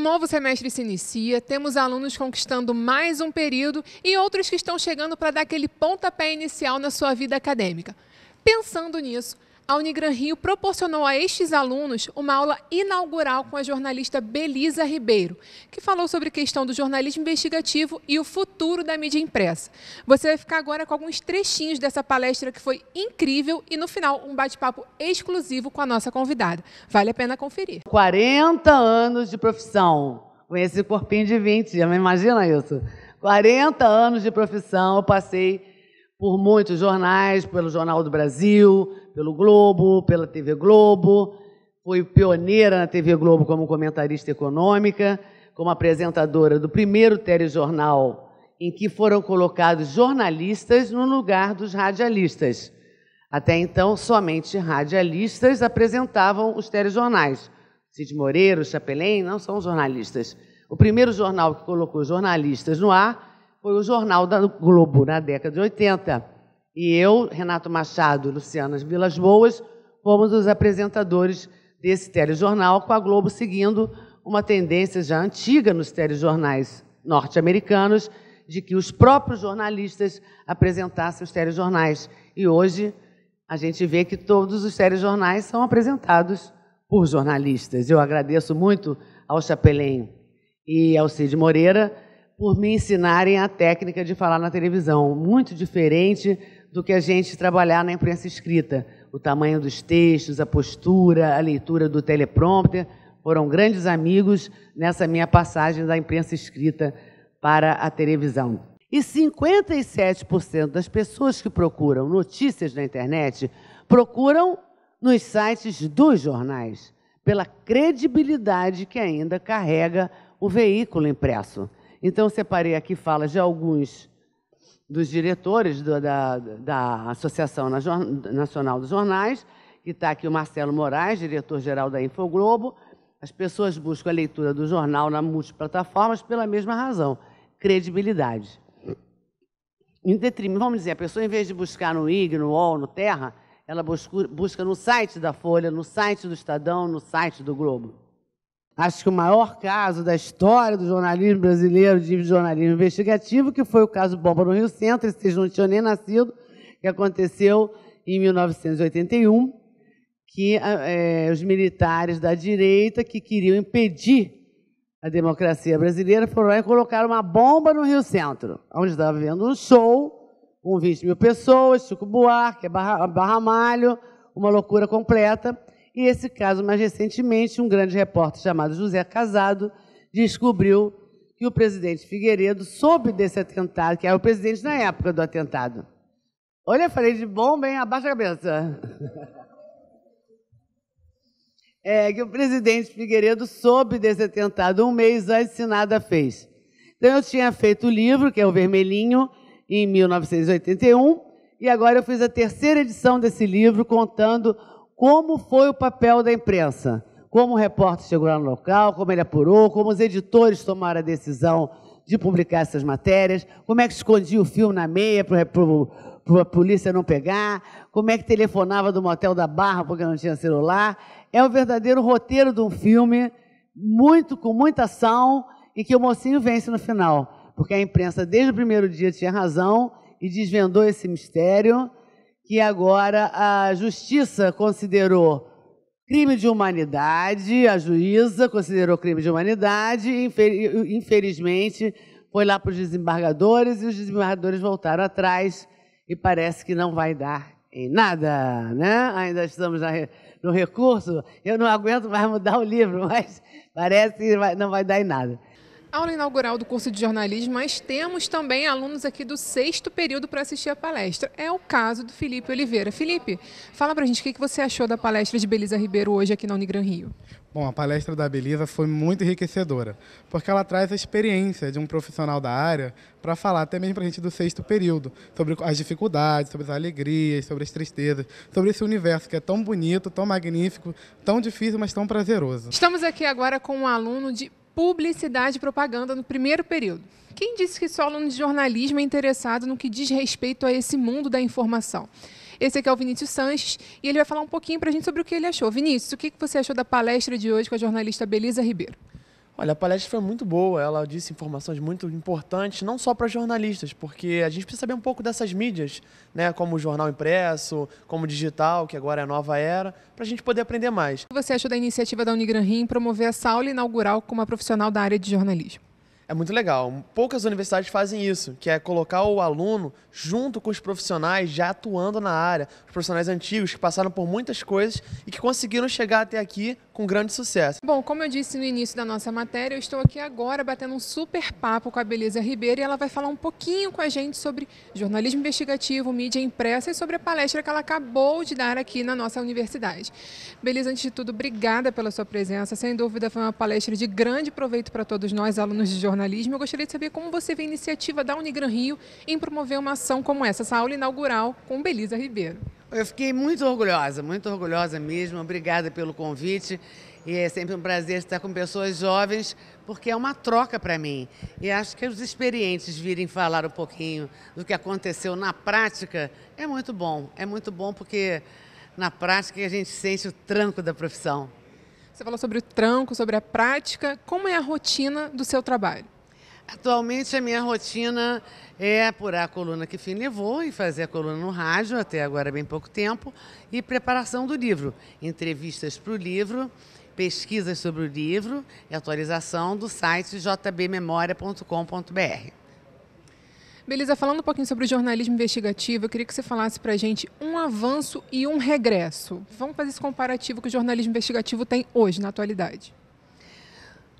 novo semestre se inicia, temos alunos conquistando mais um período e outros que estão chegando para dar aquele pontapé inicial na sua vida acadêmica. Pensando nisso, a Unigran Rio proporcionou a estes alunos uma aula inaugural com a jornalista Belisa Ribeiro, que falou sobre a questão do jornalismo investigativo e o futuro da mídia impressa. Você vai ficar agora com alguns trechinhos dessa palestra que foi incrível e, no final, um bate-papo exclusivo com a nossa convidada. Vale a pena conferir. 40 anos de profissão, com esse corpinho de 20, já me imagina isso? 40 anos de profissão, eu passei por muitos jornais, pelo Jornal do Brasil, pelo Globo, pela TV Globo. Fui pioneira na TV Globo como comentarista econômica, como apresentadora do primeiro telejornal em que foram colocados jornalistas no lugar dos radialistas. Até então, somente radialistas apresentavam os telejornais. Cid Moreira, o Chapelin, não são jornalistas. O primeiro jornal que colocou jornalistas no ar foi o Jornal da Globo, na década de 80. E eu, Renato Machado e Luciana Vilas Boas, fomos os apresentadores desse telejornal, com a Globo seguindo uma tendência já antiga nos telejornais norte-americanos, de que os próprios jornalistas apresentassem os telejornais. E hoje a gente vê que todos os telejornais são apresentados por jornalistas. Eu agradeço muito ao Chapelin e ao Cid Moreira por me ensinarem a técnica de falar na televisão, muito diferente do que a gente trabalhar na imprensa escrita. O tamanho dos textos, a postura, a leitura do teleprompter, foram grandes amigos nessa minha passagem da imprensa escrita para a televisão. E 57% das pessoas que procuram notícias na internet procuram nos sites dos jornais, pela credibilidade que ainda carrega o veículo impresso. Então, separei aqui falas de alguns dos diretores da Associação Nacional dos Jornais, que está aqui o Marcelo Moraes, diretor-geral da Infoglobo. As pessoas buscam a leitura do jornal nas multiplataformas pela mesma razão, credibilidade. Em detrimento, vamos dizer, a pessoa, em vez de buscar no IG, no UOL, no Terra, ela busca no site da Folha, no site do Estadão, no site do Globo. Acho que o maior caso da história do jornalismo brasileiro, de jornalismo investigativo, que foi o caso Bomba no Rio Centro, vocês não tinham nem nascido, que aconteceu em 1981, que os militares da direita, que queriam impedir a democracia brasileira, foram lá e colocaram uma bomba no Rio Centro, onde estava vendo um show com 20 mil pessoas, Chico Buarque, Barra Malho, uma loucura completa. E esse caso, mais recentemente, um grande repórter chamado José Casado descobriu que o presidente Figueiredo soube desse atentado, que era o presidente na época do atentado. Olha, falei de bomba, hein? Abaixa a cabeça. Que o presidente Figueiredo soube desse atentado um mês antes e nada fez. Então, eu tinha feito o livro, que é o Vermelhinho, em 1981, e agora eu fiz a terceira edição desse livro, contando como foi o papel da imprensa, como o repórter chegou lá no local, como ele apurou, como os editores tomaram a decisão de publicar essas matérias, como é que escondia o filme na meia para a polícia não pegar, como é que telefonava do motel da Barra porque não tinha celular. É o verdadeiro roteiro de um filme, com muita ação, e que o mocinho vence no final, porque a imprensa, desde o primeiro dia, tinha razão e desvendou esse mistério, que agora a Justiça considerou crime de humanidade, a juíza considerou crime de humanidade, e, infelizmente, foi lá para os desembargadores, e os desembargadores voltaram atrás, e parece que não vai dar em nada, né? Ainda estamos no recurso, eu não aguento mais mudar o livro, mas parece que não vai dar em nada. Aula inaugural do curso de jornalismo, mas temos também alunos aqui do 6º período para assistir a palestra. É o caso do Felipe Oliveira. Felipe, fala pra gente o que você achou da palestra de Belisa Ribeiro hoje aqui na Unigran Rio. Bom, a palestra da Belisa foi muito enriquecedora, porque ela traz a experiência de um profissional da área para falar até mesmo para a gente do 6º período, sobre as dificuldades, sobre as alegrias, sobre as tristezas, sobre esse universo que é tão bonito, tão magnífico, tão difícil, mas tão prazeroso. Estamos aqui agora com um aluno de Publicidade e Propaganda no 1º período. Quem disse que só aluno de jornalismo é interessado no que diz respeito a esse mundo da informação? Esse aqui é o Vinícius Sanches e ele vai falar um pouquinho para a gente sobre o que ele achou. Vinícius, o que você achou da palestra de hoje com a jornalista Belisa Ribeiro? Olha, a palestra foi muito boa, ela disse informações muito importantes, não só para jornalistas, porque a gente precisa saber um pouco dessas mídias, né, como o jornal impresso, como o digital, que agora é a nova era, para a gente poder aprender mais. O que você achou da iniciativa da Unigran Rio em promover essa aula inaugural com uma profissional da área de jornalismo? É muito legal. Poucas universidades fazem isso, que é colocar o aluno junto com os profissionais já atuando na área, os profissionais antigos que passaram por muitas coisas e que conseguiram chegar até aqui com grande sucesso. Bom, como eu disse no início da nossa matéria, eu estou aqui agora batendo um super papo com a Belisa Ribeiro e ela vai falar um pouquinho com a gente sobre jornalismo investigativo, mídia impressa e sobre a palestra que ela acabou de dar aqui na nossa universidade. Belisa, antes de tudo, obrigada pela sua presença. Sem dúvida foi uma palestra de grande proveito para todos nós, alunos de jornalismo. Eu gostaria de saber como você vê a iniciativa da Unigran Rio em promover uma ação como essa aula inaugural com Belisa Ribeiro. Eu fiquei muito orgulhosa mesmo. Obrigada pelo convite. E é sempre um prazer estar com pessoas jovens, porque é uma troca para mim. E acho que os experientes virem falar um pouquinho do que aconteceu na prática é muito bom. É muito bom porque na prática a gente sente o tranco da profissão. Você falou sobre o tranco, sobre a prática. Como é a rotina do seu trabalho? Atualmente a minha rotina é apurar a coluna Que Fim Levou e fazer a coluna no rádio, até agora bem pouco tempo, e preparação do livro, entrevistas para o livro, pesquisas sobre o livro e atualização do site jbmemoria.com.br. Belisa, falando um pouquinho sobre o jornalismo investigativo, eu queria que você falasse para a gente um avanço e um regresso. Vamos fazer esse comparativo que o jornalismo investigativo tem hoje, na atualidade.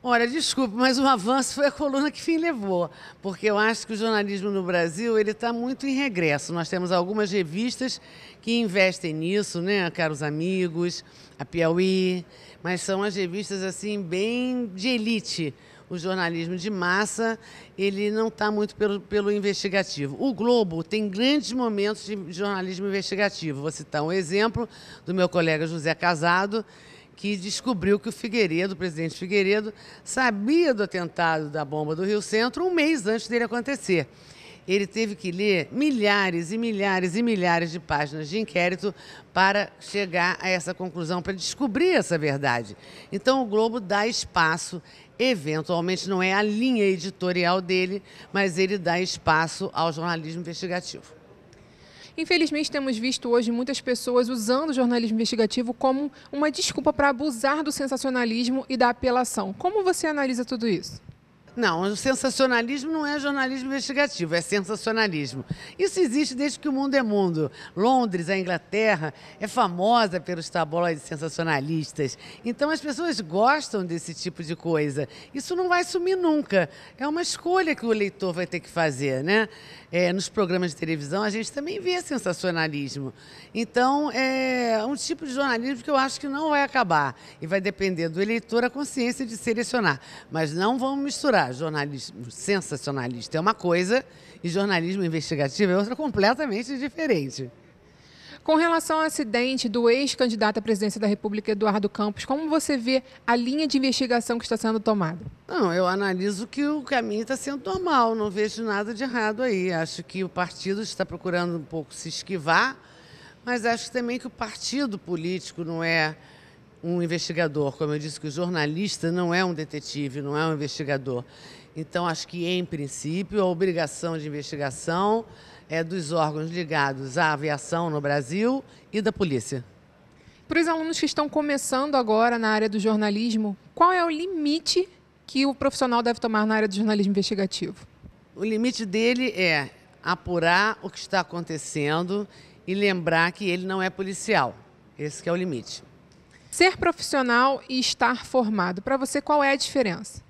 Olha, desculpe, mas o avanço foi a coluna Que Fim Levou, porque eu acho que o jornalismo no Brasil ele está muito em regresso. Nós temos algumas revistas que investem nisso, né, caros amigos, a Piauí, mas são as revistas assim bem de elite. O jornalismo de massa, ele não está muito pelo investigativo. O Globo tem grandes momentos de jornalismo investigativo. Vou citar um exemplo do meu colega José Casado, que descobriu que o Figueiredo, o presidente Figueiredo, sabia do atentado da bomba do Rio Centro um mês antes dele acontecer. Ele teve que ler milhares e milhares e milhares de páginas de inquérito para chegar a essa conclusão, para descobrir essa verdade. Então, o Globo dá espaço, eventualmente não é a linha editorial dele, mas ele dá espaço ao jornalismo investigativo. Infelizmente, temos visto hoje muitas pessoas usando o jornalismo investigativo como uma desculpa para abusar do sensacionalismo e da apelação. Como você analisa tudo isso? Não, o sensacionalismo não é jornalismo investigativo, é sensacionalismo. Isso existe desde que o mundo é mundo. Londres, a Inglaterra, é famosa pelos tabloides sensacionalistas. Então as pessoas gostam desse tipo de coisa. Isso não vai sumir nunca. É uma escolha que o leitor vai ter que fazer, né? Nos programas de televisão a gente também vê sensacionalismo. Então é um tipo de jornalismo que eu acho que não vai acabar. E vai depender do eleitor a consciência de selecionar. Mas não vamos misturar. Jornalismo sensacionalista é uma coisa e jornalismo investigativo é outra completamente diferente. Com relação ao acidente do ex-candidato à presidência da República, Eduardo Campos, como você vê a linha de investigação que está sendo tomada? Não, eu analiso que o caminho está sendo normal, não vejo nada de errado aí. Acho que o partido está procurando um pouco se esquivar, mas acho também que o partido político não é um investigador. Como eu disse, que o jornalista não é um detetive, não é um investigador. Então, acho que, em princípio, a obrigação de investigação é dos órgãos ligados à aviação no Brasil e da polícia. Para os alunos que estão começando agora na área do jornalismo, qual é o limite que o profissional deve tomar na área do jornalismo investigativo? O limite dele é apurar o que está acontecendo e lembrar que ele não é policial. Esse que é o limite. Ser profissional e estar formado, para você qual é a diferença?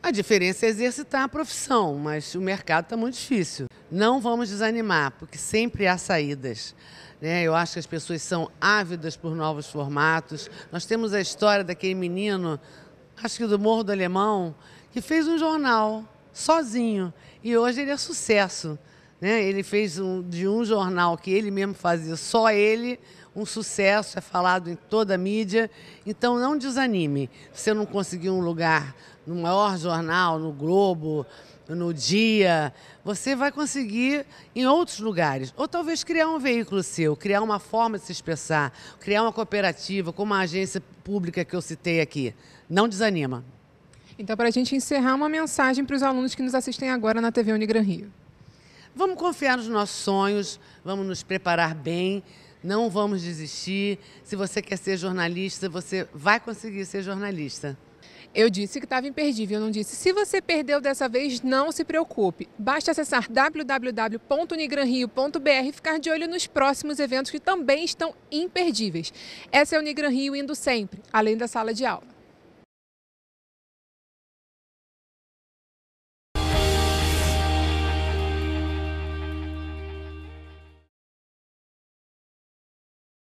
A diferença é exercitar a profissão, mas o mercado está muito difícil. Não vamos desanimar, porque sempre há saídas, né? Eu acho que as pessoas são ávidas por novos formatos. Nós temos a história daquele menino, acho que do Morro do Alemão, que fez um jornal sozinho e hoje ele é sucesso, né? Ele fez de um jornal que ele mesmo fazia, só ele, um sucesso, é falado em toda a mídia. Então não desanime. Se você não conseguir um lugar no maior jornal, no Globo, no Dia, você vai conseguir em outros lugares. Ou talvez criar um veículo seu, criar uma forma de se expressar, criar uma cooperativa, como a agência pública que eu citei aqui. Não desanima. Então, para a gente encerrar, uma mensagem para os alunos que nos assistem agora na TV Unigran Rio. Vamos confiar nos nossos sonhos, vamos nos preparar bem, não vamos desistir. Se você quer ser jornalista, você vai conseguir ser jornalista. Eu disse que estava imperdível, eu não disse. Se você perdeu dessa vez, não se preocupe. Basta acessar www.unigranrio.br e ficar de olho nos próximos eventos que também estão imperdíveis. Essa é a Unigran Rio indo sempre, além da sala de aula.